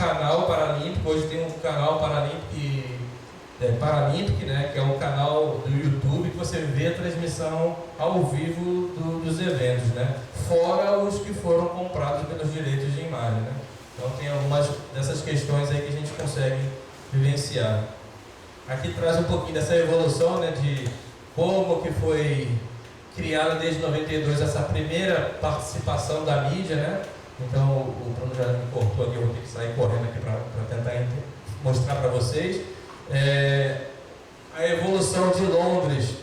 canal paralímpico. Hoje tem um canal Paralympic, né, que é um canal do YouTube que você vê a transmissão ao vivo dos eventos, né, fora os que foram comprados pelos direitos de imagem, né. Então tem algumas dessas questões aí que a gente consegue vivenciar. Aqui traz um pouquinho dessa evolução, né, de como que foi criada desde 92 essa primeira participação da mídia, né. Então o Bruno já me cortou aqui, eu vou ter que sair correndo aqui para tentar mostrar para vocês. A evolução de Londres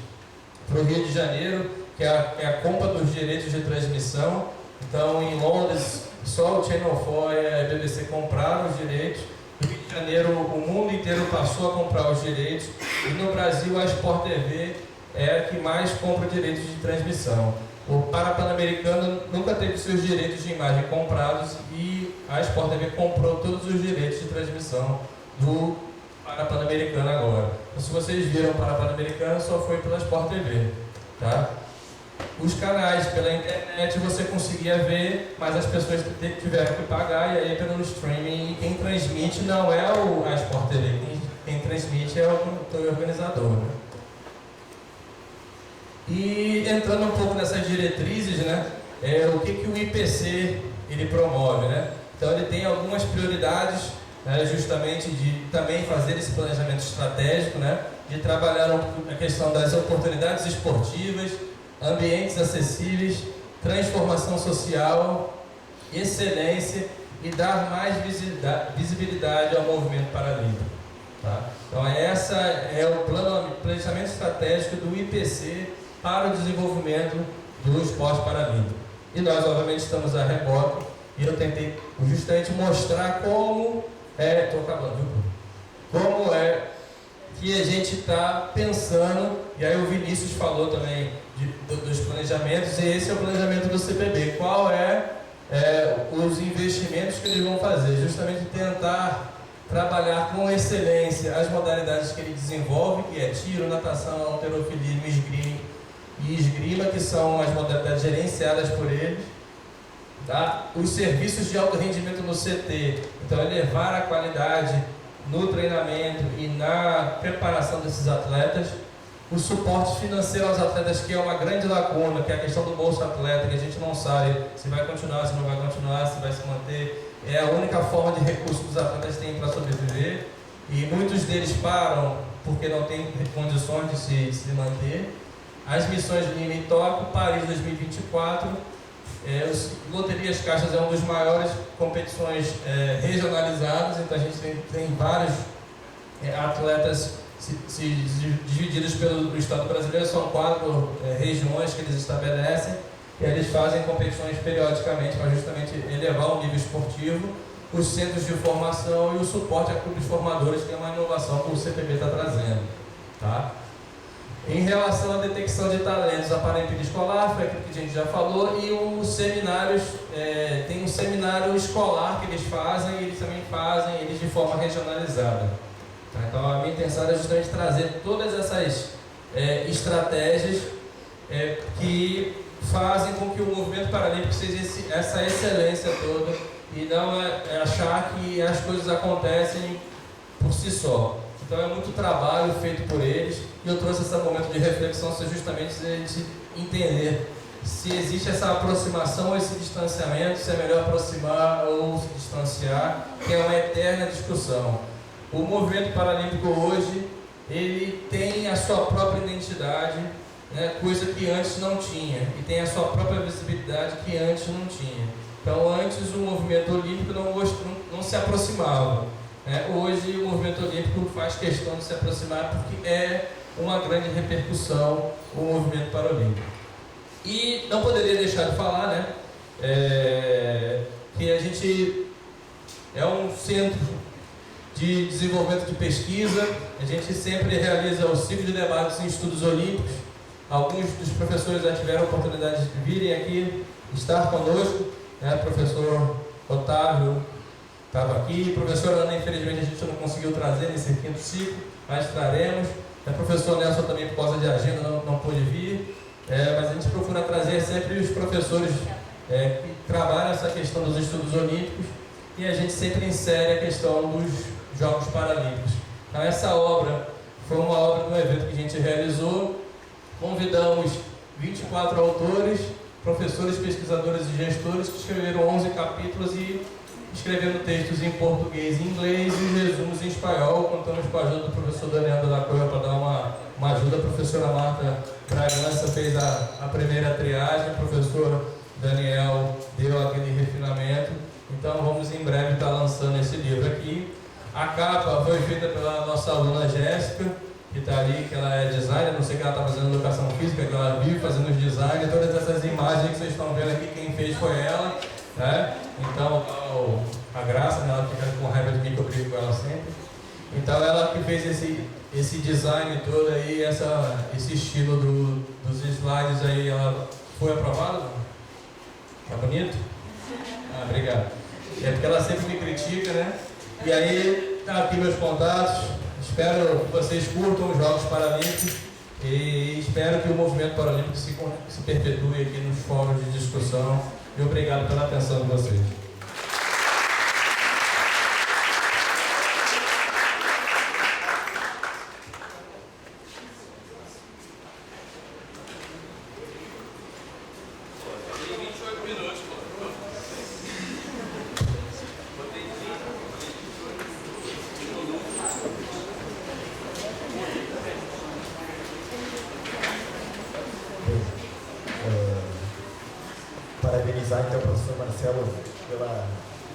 para o Rio de Janeiro, que é a compra dos direitos de transmissão. Então, em Londres, só o Channel 4 e a BBC compraram os direitos. No Rio de Janeiro, o mundo inteiro passou a comprar os direitos. E no Brasil, a Sport TV é a que mais compra direitos de transmissão. O Pan-Americano nunca teve seus direitos de imagem comprados e a Sport TV comprou todos os direitos de transmissão do Pan-Americano agora. Então, se vocês viram para Pan-Americano, só foi pela Sport TV, tá? Os canais pela internet você conseguia ver, mas as pessoas tiveram que pagar, e aí pelo streaming, e quem transmite não é a Sport TV, quem transmite é o organizador, né? E entrando um pouco nessas diretrizes, né, o que o IPC ele promove, né? Então ele tem algumas prioridades, justamente de também fazer esse planejamento estratégico, né, de trabalhar a questão das oportunidades esportivas, ambientes acessíveis, transformação social, excelência e dar mais visibilidade ao movimento paralímpico. Tá? Então essa é o planejamento estratégico do IPC para o desenvolvimento do esporte paralímpico. E nós, obviamente, estamos a reboque, e eu tentei justamente mostrar como estou acabando, viu? Como é que a gente está pensando, e aí o Vinícius falou também dos planejamentos, e esse é o planejamento do CPB. Qual os investimentos que eles vão fazer? Justamente tentar trabalhar com excelência as modalidades que ele desenvolve, que é tiro, natação, halterofilismo e esgrima, que são as modalidades gerenciadas por eles. Tá? Os serviços de alto rendimento no CT, então elevar a qualidade no treinamento e na preparação desses atletas. O suporte financeiro aos atletas, que é uma grande lacuna, que é a questão do Bolsa Atleta, que a gente não sabe se vai continuar, se não vai continuar, se vai se manter. É a única forma de recurso que os atletas têm para sobreviver, e muitos deles param porque não têm condições de se manter. As missões de Lima e Tóquio, Paris 2024, Loterias Caixas é uma das maiores competições regionalizadas, então a gente tem vários atletas divididos pelo Estado brasileiro, são 4 regiões que eles estabelecem, e eles fazem competições periodicamente para justamente elevar o nível esportivo, os centros de formação e o suporte a clubes formadores, que é uma inovação que o CPB está trazendo. Tá? Em relação à detecção de talentos, a Paralimpíada Escolar, foi aquilo que a gente já falou, e os seminários, tem um seminário escolar que eles fazem, e eles também fazem eles de forma regionalizada. Tá? Então a minha intenção é justamente trazer todas essas estratégias que fazem com que o movimento paralímpico seja essa excelência toda, e não achar que as coisas acontecem por si só. Então é muito trabalho feito por eles, e eu trouxe esse momento de reflexão justamente para a gente entender se existe essa aproximação ou esse distanciamento, se é melhor aproximar ou se distanciar, que é uma eterna discussão. O movimento paralímpico hoje, ele tem a sua própria identidade, né, coisa que antes não tinha, e tem a sua própria visibilidade que antes não tinha. Então antes o movimento olímpico não se aproximava. Hoje o movimento olímpico faz questão de se aproximar, porque é uma grande repercussão o movimento paralímpico. E não poderia deixar de falar, né, que a gente é um centro de desenvolvimento de pesquisa. A gente sempre realiza o ciclo de debates em estudos olímpicos. Alguns dos professores já tiveram a oportunidade de virem aqui, estar conosco, né? O professor Otávio estava aqui, a professora Ana, infelizmente a gente não conseguiu trazer nesse 5º ciclo, mas traremos. O professor Nelson também, por causa de agenda, não pôde vir, mas a gente procura trazer sempre os professores que trabalham essa questão dos estudos olímpicos, e a gente sempre insere a questão dos Jogos Paralímpicos. Então essa obra foi uma obra de um evento que a gente realizou. Convidamos 24 autores, professores, pesquisadores e gestores que escreveram 11 capítulos e escrevendo textos em português e inglês e resumos em espanhol. Contamos com a ajuda do professor Daniel da Coelho para dar uma ajuda. A professora Marta Bragança fez a primeira triagem, o professor Daniel deu aquele refinamento. Então vamos em breve estar lançando esse livro aqui. A capa foi feita pela nossa aluna Jéssica, que está ali, que ela é designer, não sei que ela está fazendo educação física, que ela vive fazendo os design. Todas essas imagens que vocês estão vendo aqui, quem fez foi ela, né? Então, a Graça, né, ela fica com raiva de mim, que eu brigo com ela sempre. Então, ela que fez esse design todo aí, esse estilo dos slides aí, ela foi aprovada? Tá bonito? Ah, obrigado. É porque ela sempre me critica, né? E aí, tá aqui meus contatos. Espero que vocês curtam os Jogos Paralímpicos e espero que o movimento paralímpico se perpetue aqui nos fóruns de discussão. E obrigado pela atenção de vocês. Parabenizar então o professor Marcelo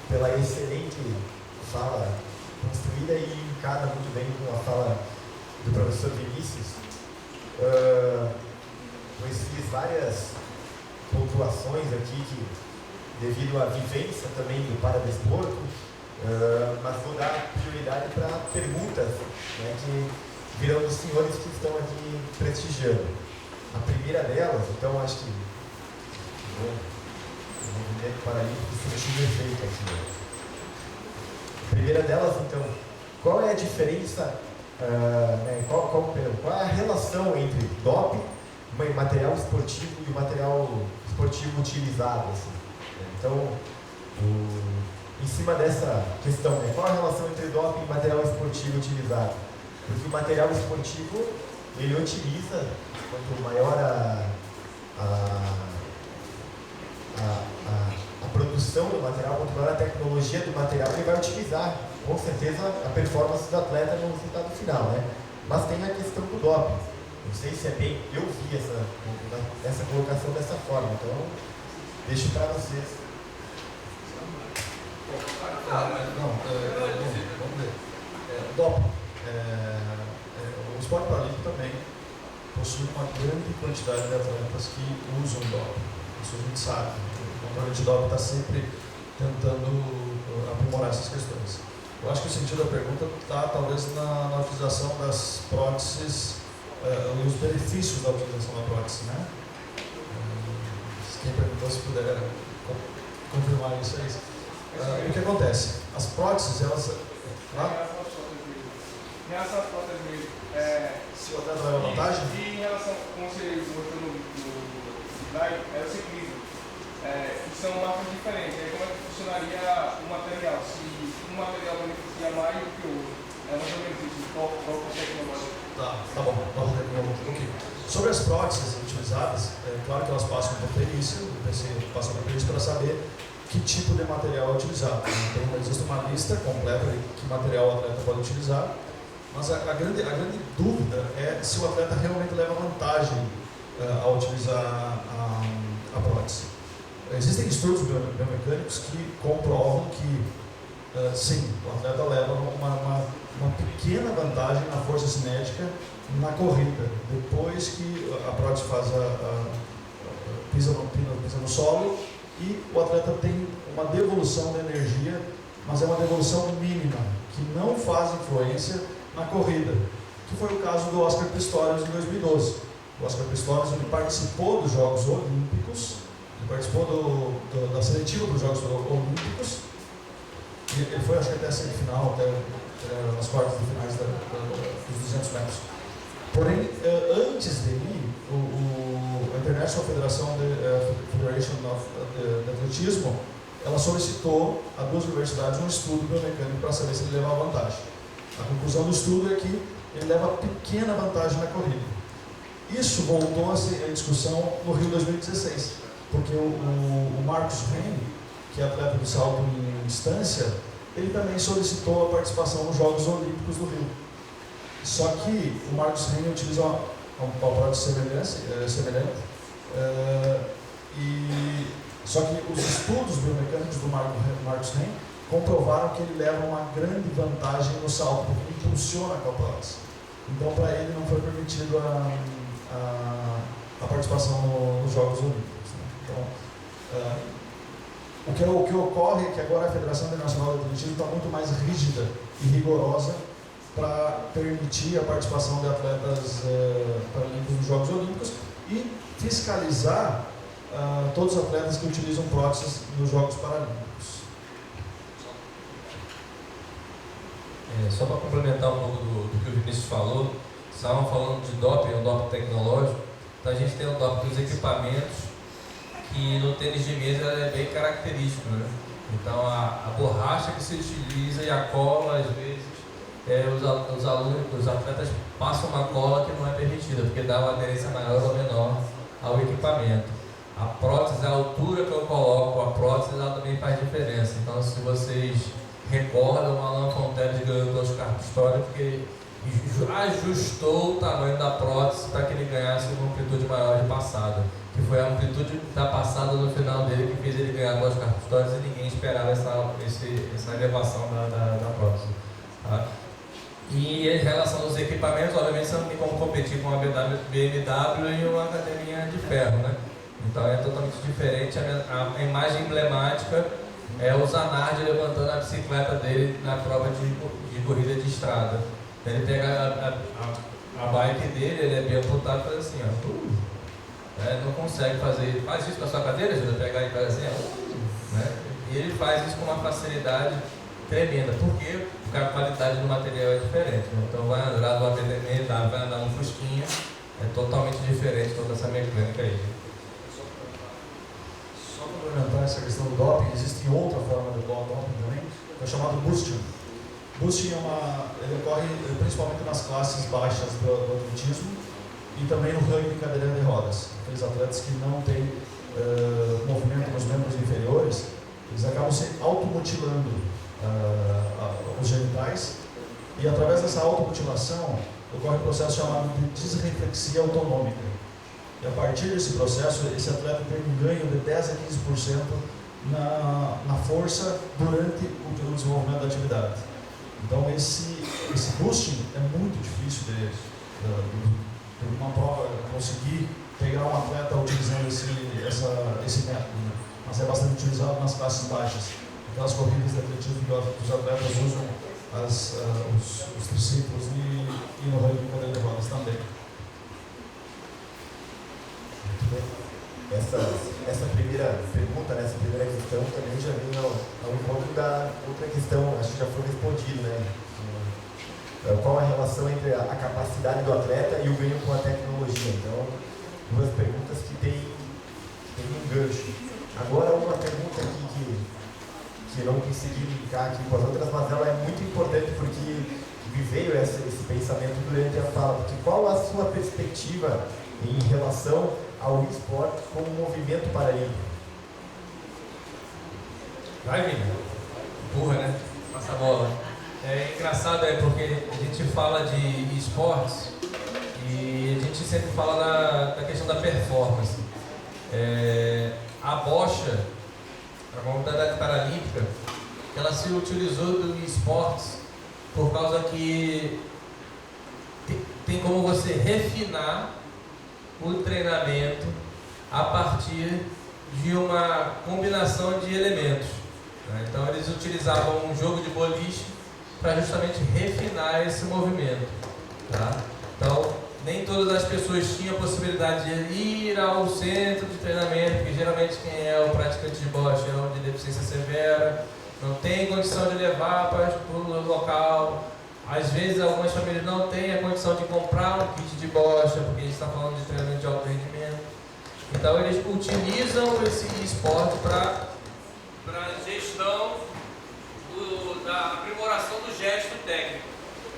pela excelente fala construída e linkada muito bem com a fala do professor Vinícius. Eu fiz várias pontuações aqui devido à vivência também do paradesporto, mas vou dar prioridade para perguntas, né, que virão dos senhores que estão aqui prestigiando. A primeira delas, então, acho que o movimento paralímpico sentiu efeito aqui. A primeira delas, então, qual é a diferença, qual é a relação entre doping, material esportivo e o material esportivo utilizado? Assim? Então, em cima dessa questão, né, qual a relação entre doping e material esportivo utilizado? Porque o material esportivo, ele utiliza, quanto maior a produção do material, quanto maior a tecnologia do material, ele vai utilizar, com certeza, a performance do atleta no resultado final, né? Mas tem a questão do doping. Não sei se é bem, eu vi essa colocação dessa forma, então deixo para vocês. Vamos ver. Doping. O esporte paralímpico também possui uma grande quantidade de atletas que usam doping. Isso a gente sabe. O controle de doping está sempre tentando aprimorar essas questões. Eu acho que o sentido da pergunta está talvez na utilização das próteses e os benefícios da utilização da prótese, né? Quem perguntou, se puder confirmar isso aí. O que acontece? As próteses, elas... Em relação às próteses mesmo, se o atleta leva vantagem? E em relação, como você mostrou no slide, é o ciclismo. Que são marcas diferentes. Aí como é que funcionaria o material? Se um material beneficia mais do que o outro? É mais ou menos isso, qual tecnológico? Tá bom. Okay. Sobre as próteses utilizadas, é claro que elas passam por perícia, o PC passa por perícia para saber que tipo de material é utilizado. Então, existe uma lista completa de que material o atleta pode utilizar, mas a grande dúvida é se o atleta realmente leva vantagem ao utilizar a prótese. Existem estudos biomecânicos que comprovam que, sim, o atleta leva uma pequena vantagem na força cinética na corrida, depois que a prótese pisa no solo, e o atleta tem uma devolução de energia, mas é uma devolução mínima, que não faz influência na corrida, que foi o caso do Oscar Pistorius em 2012. O Oscar Pistorius, ele participou dos Jogos Olímpicos, ele participou da seletiva dos Jogos Olímpicos, e ele foi, acho que até a semifinal, até as quartas de finais dos 200 metros. Porém, antes dele, a International Federation of Atletismo ela solicitou a 2 universidades um estudo biomecânico para saber se ele levava vantagem. A conclusão do estudo é que ele leva pequena vantagem na corrida. Isso voltou a ser em discussão no Rio 2016, porque o Marcus Henry, que é atleta do salto em distância, ele também solicitou a participação nos Jogos Olímpicos do Rio. Só que o Marcus Henry utiliza uma prótese semelhante, só que os estudos biomecânicos do Marcus Henry comprovaram que ele leva uma grande vantagem no salto, porque ele impulsiona com a prótese. Então, para ele não foi permitido a participação nos Jogos Olímpicos. Né? Então, o que ocorre é que agora a Federação Internacional de Atletismo está muito mais rígida e rigorosa para permitir a participação de atletas paralímpicos nos Jogos Olímpicos e fiscalizar todos os atletas que utilizam próteses nos Jogos Paralímpicos. Só para complementar um pouco do que o Vinícius falou, estavam falando de doping, um doping tecnológico, então a gente tem o doping dos equipamentos, que no tênis de mesa é bem característico, né? Então a borracha que se utiliza e a cola, às vezes, os atletas passam uma cola que não é permitida, porque dá uma aderência maior ou menor ao equipamento. A prótese, a altura que eu coloco a prótese, ela também faz diferença. Então, se vocês recordam, o Alan Fonteles ganhou o Oscar Pistorius porque ajustou o tamanho da prótese para que ele ganhasse uma amplitude maior de passada, que foi a amplitude da passada no final dele que fez ele ganhar o Oscar Pistorius e ninguém esperava essa elevação da prótese. Tá? E em relação aos equipamentos, obviamente você não tem como competir com uma BMW e uma academia de ferro, né? Então é totalmente diferente. A imagem emblemática é o Zanardi levantando a bicicleta dele na prova de corrida de estrada. Ele pega a bike dele, ele é bem amputado e faz assim, ó. Não consegue fazer. Faz isso com a sua cadeira, Júlia? Pegar e faz assim, ó. Né? E ele faz isso com uma facilidade tremenda, porque a qualidade do material é diferente. Né? Então vai andar numa BMW, vai andar num Fusquinha, é totalmente diferente toda essa mecânica aí. Só para complementar essa questão do doping, existe outra forma de doping também, que é chamado boosting. Boosting ele ocorre principalmente nas classes baixas do atletismo e também no rugby de cadeira de rodas. Aqueles atletas que não têm movimento nos membros inferiores, eles acabam se automutilando os genitais, e através dessa automutilação ocorre um processo chamado de disreflexia autonômica. E a partir desse processo, esse atleta tem um ganho de 10 a 15% na força durante o desenvolvimento da atividade. Então esse boosting é muito difícil de uma prova conseguir pegar um atleta utilizando esse método, né? Mas é bastante utilizado nas classes baixas. Aquelas corridas de atletismo que os atletas usam os triciclos e no rugby de cadeira de rodas também. Muito bem. Essa primeira pergunta, essa primeira questão também já vem ao encontro da outra questão, acho que já foi respondido, né? Qual a relação entre a capacidade do atleta e o ganho com a tecnologia? Então, duas perguntas que tem um gancho. Agora, uma pergunta aqui que eu não consegui linkar aqui com as outras, mas ela é muito importante porque me veio esse pensamento durante a fala. Porque qual a sua perspectiva em relação ao esporte como movimento paralímpico? Vai, Vini. Empurra, né? Passa a bola. É engraçado, porque a gente fala de esportes e a gente sempre fala da questão da performance. A bocha, a modalidade paralímpica, ela se utilizou do esportes por causa que tem como você refinar o treinamento a partir de uma combinação de elementos. Né? Então eles utilizavam um jogo de boliche para justamente refinar esse movimento. Tá? Então nem todas as pessoas tinham a possibilidade de ir ao centro de treinamento, porque geralmente quem é o praticante de bocha é o de deficiência severa, não tem condição de levar para o local. Às vezes algumas famílias não têm a condição de comprar um kit de bocha, porque a gente está falando de treinamento de alto rendimento. Então eles utilizam esse esporte para para gestão da aprimoração do gesto técnico.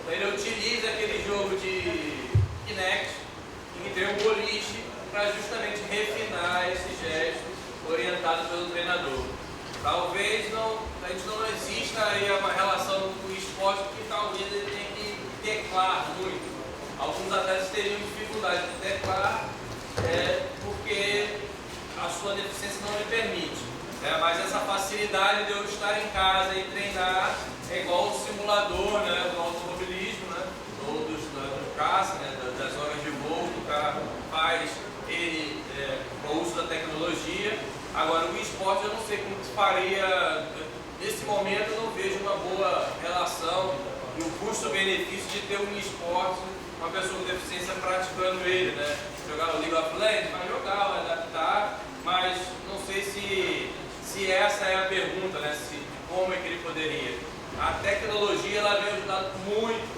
Então, ele utiliza aquele jogo de Kinect, em que tem um boliche, para justamente refinar esse gesto orientado pelo treinador. Talvez a gente não exista aí uma relação com o esporte que talvez ele tenha que teclar muito. Alguns atletas teriam dificuldade de teclar porque a sua deficiência não lhe permite. Mas essa facilidade de eu estar em casa e treinar é igual o simulador, né, do automobilismo, né, ou do caça, né, das horas de voo que o cara faz com o uso da tecnologia. Agora, o esporte eu não sei como se faria, nesse momento eu não vejo uma boa relação no custo-benefício de ter um esporte, uma pessoa com deficiência praticando ele, né? Jogar no League of Legends, vai jogar, vai adaptar, mas não sei se essa é a pergunta, né? Como é que ele poderia. A tecnologia ela vem ajudando muito,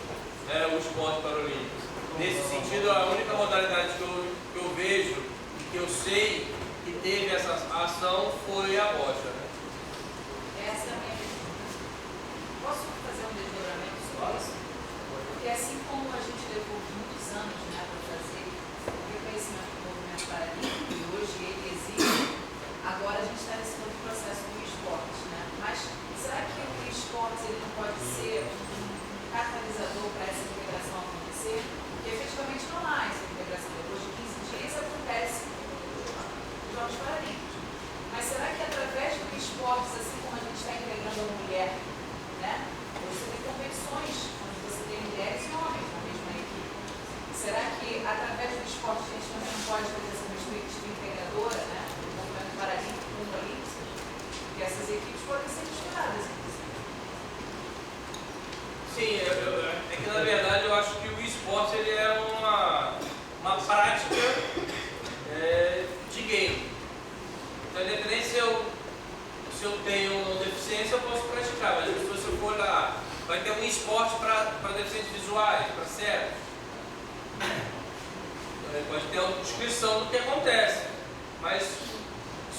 né, o esporte paralímpico. Nesse sentido, a única modalidade que eu vejo, que eu sei que teve essa ação foi a bocha. Né? Essa é a minha pergunta. Posso fazer um desdobramento sobre isso? Porque assim como a gente levou muitos anos, né, para fazer o reconhecimento do movimento paralímpico e hoje ele existe, agora a gente está nesse novo processo do esporte, né? Mas será que o esporte ele não pode ser um catalisador para essa integração acontecer? Porque efetivamente não há essa integração. Depois de 15 dias acontece os Jogos Paralímpicos. Mas será que através do esporte, assim como a gente está integrando a mulher, né? Você tem competições onde você tem mulheres e homens na mesma equipe. Será que através do esporte a gente também não pode fazer essa perspectiva integradora, né? Do movimento paralímpico com o olímpico? Porque essas equipes podem ser misturadas, inclusive. Sim, é que na verdade eu acho que o esporte ele é uma prática de game. Então, independente se eu tenho uma deficiência, eu posso praticar, mas se você for lá, vai ter um esporte para deficientes visuais, para cegos. Pode ter uma descrição do que acontece, mas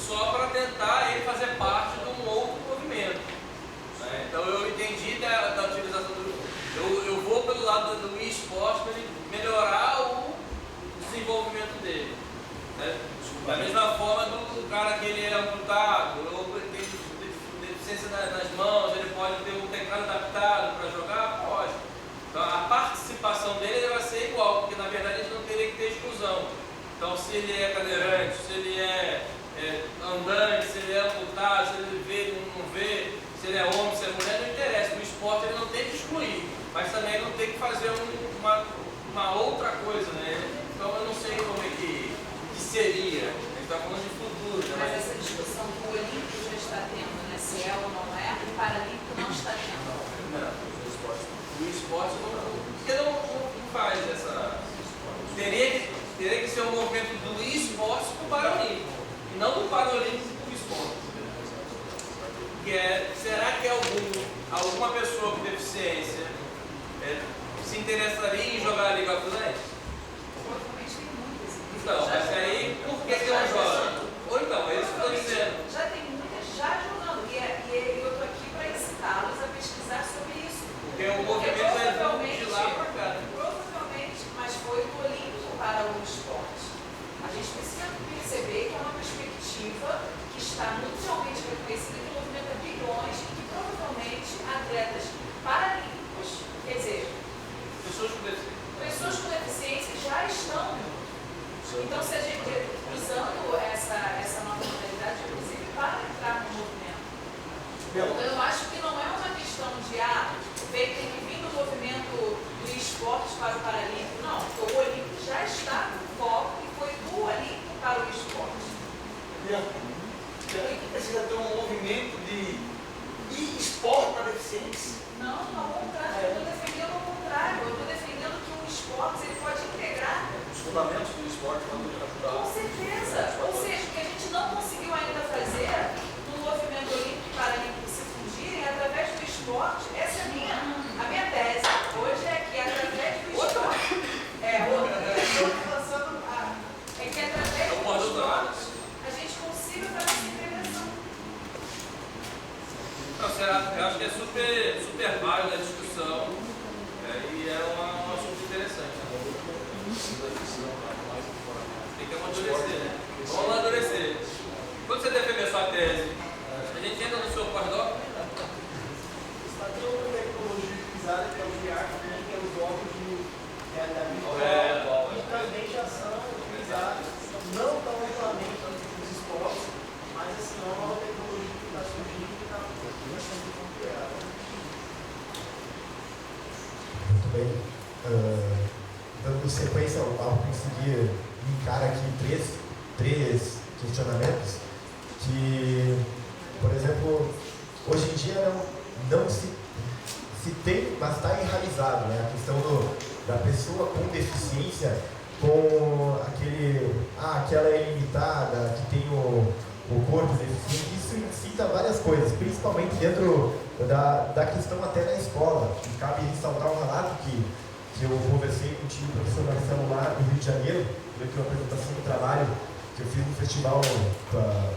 só para tentar ele fazer parte de um outro movimento. Né? Então eu entendi da utilização eu vou pelo lado do esporte para ele melhorar o desenvolvimento dele. Né? Da mesma forma do cara que ele é amputado, ou tem deficiência nas mãos, ele pode ter um teclado adaptado para jogar, pode. Então a participação dele vai ser igual, porque na verdade ele não teria que ter exclusão. Então se ele é cadeirante, se ele é andante, se ele é amputado, se ele vê, não vê, se ele é homem, se é mulher, não interessa. No esporte ele não tem que excluir, mas também ele não tem que fazer uma outra coisa, né? Então eu não sei como é que seria. A gente está falando de futuro. Né? Mas essa discussão que o olímpico já está tendo, né? Se é ou não é, o paralímpico não está tendo. Não, o esporte não faz essa. Teria que ser um movimento do esporte para o paralímpico, e não do paralímpico para o esporte. Será que alguma pessoa com deficiência se interessaria em jogar a League of Legends? Provavelmente tem muitas. Então, mas aí por que não joga? Ou então, é isso que eu estou dizendo. Já tem muitas já jogando, e eu estou aqui para incitá-los a pesquisar sobre isso. Porque o movimento é de lá para cá. Provavelmente, mas foi do olímpico para o esporte. A gente precisa perceber que é uma perspectiva que está mundialmente reconhecida, que movimenta bilhões e que provavelmente atletas paralímpicos, quer dizer, pessoas com deficiência já estão. Então, se a gente usando essa nova modalidade, inclusive para entrar no movimento. Então, eu acho que não é uma questão de tem que vir do movimento do esporte para o paralímpico. Não, o olímpico já está no foco e foi do olímpico para o esporte. Será que precisa ter um movimento de esporte para deficientes? Não, ao contrário, eu estou defendendo o contrário. Eu estou defendendo que o esporte ele pode integrar. Os fundamentos do esporte vão ajudar. Com certeza. Ou seja, o que a gente não conseguiu ainda fazer no movimento olímpico e paralímpico se fundirem através do esporte, essa é a minha tese. Hoje é que através do esporte. É que através do esporte a gente consiga fazer essa integração. bem, dando sequência ao conseguir linkar aqui três questionamentos, que, por exemplo, hoje em dia não se tem, mas está enraizado, né? A questão da pessoa com deficiência, com aquela é limitada, que tem o corpo deficiente. Isso incita várias coisas, principalmente dentro da questão até na escola. E cabe ressaltar um relato que eu conversei com o time professor Marcelo lá no Rio de Janeiro, durante uma apresentação do trabalho que eu fiz no festival,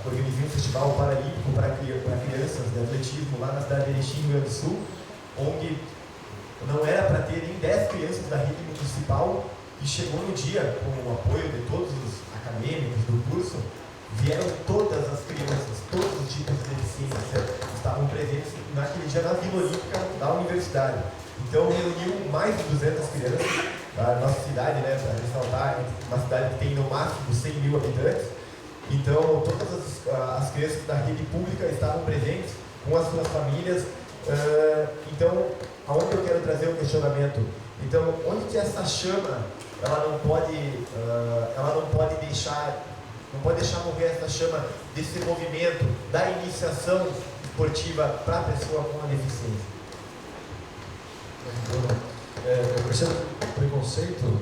organizei um festival paralímpico para crianças de atletismo lá na cidade de Erechim, Rio Grande do Sul, onde não era para ter nem 10 crianças da rede municipal, e chegou no dia, com o apoio de todos os acadêmicos do curso, vieram todas as crianças, todos os tipos de deficiência estavam presentes naquele dia na Vila Olímpica da universidade. Então reuniu mais de 200 crianças, a nossa cidade, né, para ressaltar, uma cidade que tem no máximo 100 mil habitantes. Então todas as crianças da rede pública estavam presentes com as suas famílias. Então, aonde eu quero trazer o questionamento? Então, onde que essa chama, ela não pode deixar morrer essa chama desse movimento da iniciação esportiva para a pessoa com a deficiência? Eu percebo que o preconceito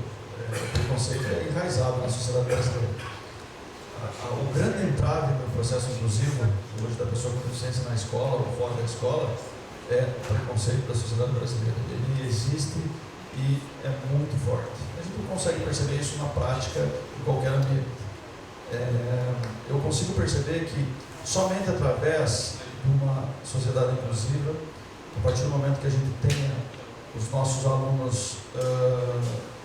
é enraizado na sociedade brasileira. O grande entrave no processo inclusivo, hoje, da pessoa com deficiência na escola ou fora da escola, é o preconceito da sociedade brasileira. Ele existe e é muito forte. A gente não consegue perceber isso na prática em qualquer ambiente. Eu consigo perceber que somente através de uma sociedade inclusiva, a partir do momento que a gente tenha os nossos alunos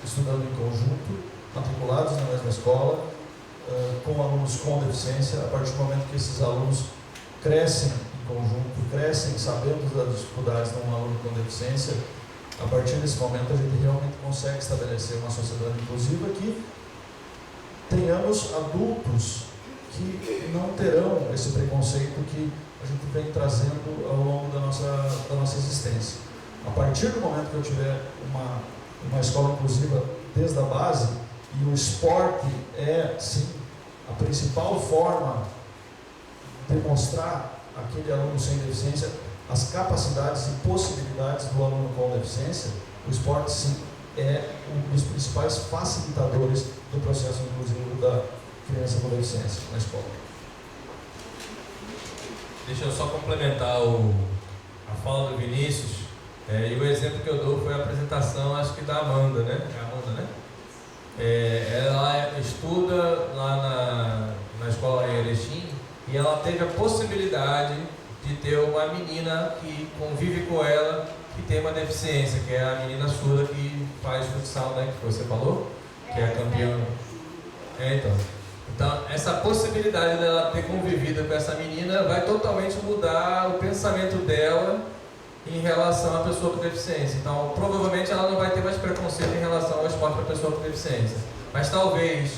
estudando em conjunto, matriculados na mesma escola, com alunos com deficiência, a partir do momento que esses alunos crescem em conjunto, crescem sabendo das dificuldades de um aluno com deficiência, a partir desse momento a gente realmente consegue estabelecer uma sociedade inclusiva que tenhamos adultos que não terão esse preconceito que a gente vem trazendo ao longo da nossa existência. A partir do momento que eu tiver uma escola inclusiva desde a base, e o esporte é, sim, a principal forma de mostrar àquele aluno sem deficiência as capacidades e possibilidades do aluno com deficiência, o esporte, sim, é um dos principais facilitadores do processo inclusivo da criança com deficiência na escola. Deixa eu só complementar a fala do Vinícius. E o exemplo que eu dou foi a apresentação, acho que da Amanda, né? É a Amanda, né? Ela estuda lá na escola em Erechim e ela teve a possibilidade de ter uma menina que convive com ela que tem uma deficiência, que é a menina surda que faz futsal, né? Que você falou, que é a campeã. Então, essa possibilidade dela ter convivido com essa menina vai totalmente mudar o pensamento dela em relação à pessoa com deficiência. Então, provavelmente ela não vai ter mais preconceito em relação ao esporte para a pessoa com deficiência. Mas talvez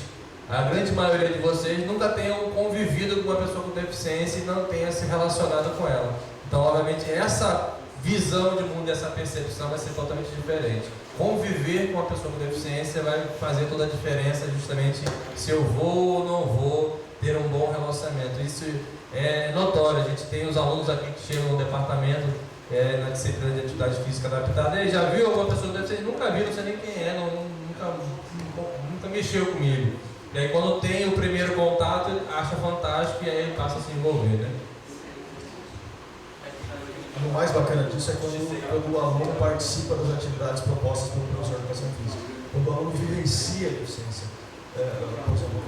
a grande maioria de vocês nunca tenham convivido com uma pessoa com deficiência e não tenha se relacionado com ela. Então, obviamente, essa visão de mundo, essa percepção vai ser totalmente diferente. Conviver com uma pessoa com deficiência vai fazer toda a diferença, justamente se eu vou ou não vou ter um bom relacionamento. Isso é notório. A gente tem os alunos aqui que chegam no departamento na disciplina de atividade física adaptada. Ele já viu alguma pessoa com deficiência? Nunca vi, não sei nem quem é, nunca mexeu comigo. E aí quando tem o primeiro contato, ele acha fantástico e aí ele passa a se envolver, né? O mais bacana disso é quando o aluno participa das atividades propostas pelo professor de educação física. Quando o aluno vivencia a deficiência, por exemplo,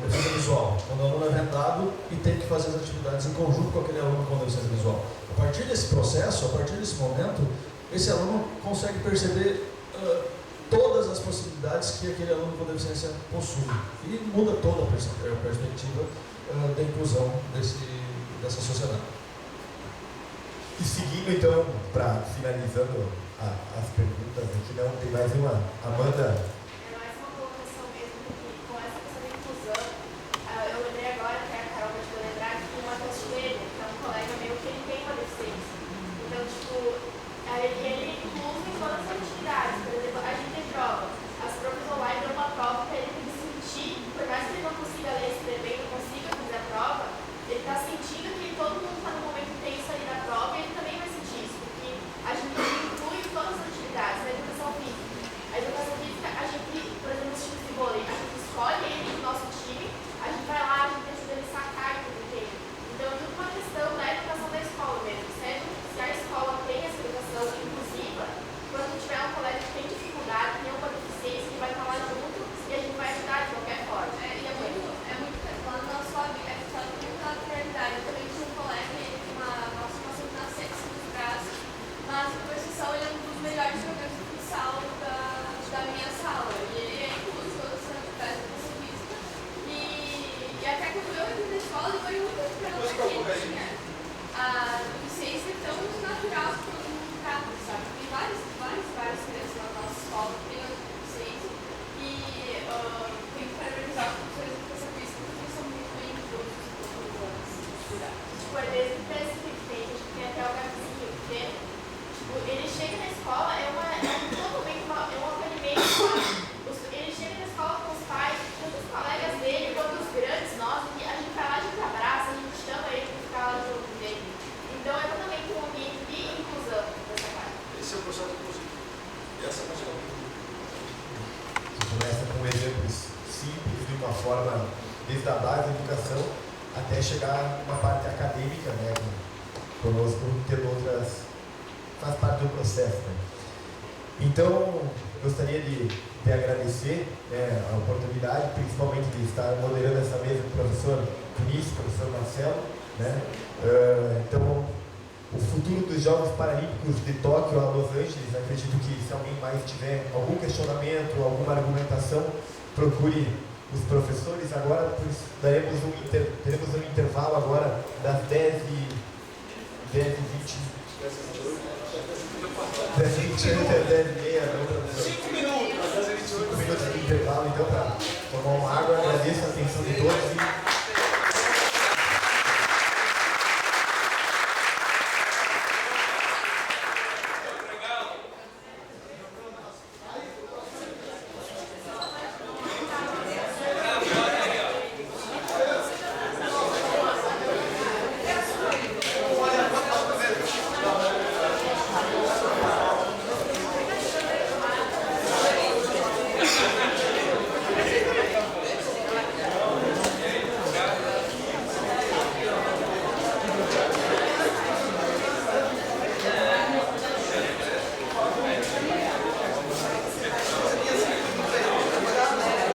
deficiência visual. Quando o aluno é vendado e tem que fazer as atividades em conjunto com aquele aluno com deficiência visual. A partir desse processo, a partir desse momento, esse aluno consegue perceber todas as possibilidades que aquele aluno com deficiência possui. E muda toda a perspectiva da inclusão dessa sociedade. E seguindo então, para finalizando as perguntas aqui, não tem mais uma. Amanda. É mais uma colocação mesmo, que com essa questão da inclusão, eu lembrei agora que a Carol me ajudou a lembrar que o Matheus Coelho, que é um colega meu, que ele tem uma deficiência. Então, tipo, ele é incluso em todas as atividades. Por exemplo, a gente tem prova. As provas online dão uma prova para ele sentir, por mais que ele não consiga ler, escrever, não consiga fazer a prova, ele está sentindo que todo mundo está no momento tenso ali da prova e ele também vai sentir isso, porque a gente inclui todas as atividades da educação física. A educação física, a gente, por exemplo, os times de vôlei, a gente escolhe ele no nosso time, a gente vai lá, a gente ajuda ele a sacar e tudo que. Então, é tudo uma questão da educação da escola mesmo. Se a escola tem essa educação inclusiva, quando tiver um colega que tem dificuldade, tem uma deficiência, ele vai estar lá junto e a gente vai ajudar de qualquer forma. E é muito, falando na sua vida, é que muito na realidade. Eu também tinha um colega, ele tem uma situação de nascer dos braços, mas por exceção ele é um dos melhores jogadores de futsal da minha sala. E ele é incluso toda essa atividade de educação física. E até quando eu entrei na escola, ele foi muito pelo que ele tinha a deficiência tão natural que todo mundo trata, sabe? Tem várias crianças na nossa escola que têm deficiência e tem que parabenizar os professores de educação física porque eles são muito bem inclusos em todas as atividades. Tipo, às vezes tem esse deficiente, a gente tem até o Gabizinho, porque tipo, ele chega na escola, é um acolhimento. Ele chega na escola com os pais, tanto os colegas dele quanto os grandes, nós, e a gente vai lá, a gente abraça, a gente chama ele para ficar lá junto dele. Então é totalmente um ambiente de inclusão dessa parte. Esse é o processo inclusivo. E essa é a questão. Você começa com exemplos simples, de uma forma, desde a base da educação até chegar uma parte acadêmica, né? Conosco, tendo outras. Faz parte do processo, né? Então, gostaria de agradecer, né, a oportunidade, principalmente de estar moderando essa mesa com o professor Vinícius, professor Marcelo, né? Então, o futuro dos Jogos Paralímpicos de Tóquio a Los Angeles, acredito que se alguém mais tiver algum questionamento, alguma argumentação, procure os professores. Agora teremos um intervalo agora das 10h20, 5 minutos. 5 minutos de intervalo, então, para tomar uma água. Agradeço a atenção de todos e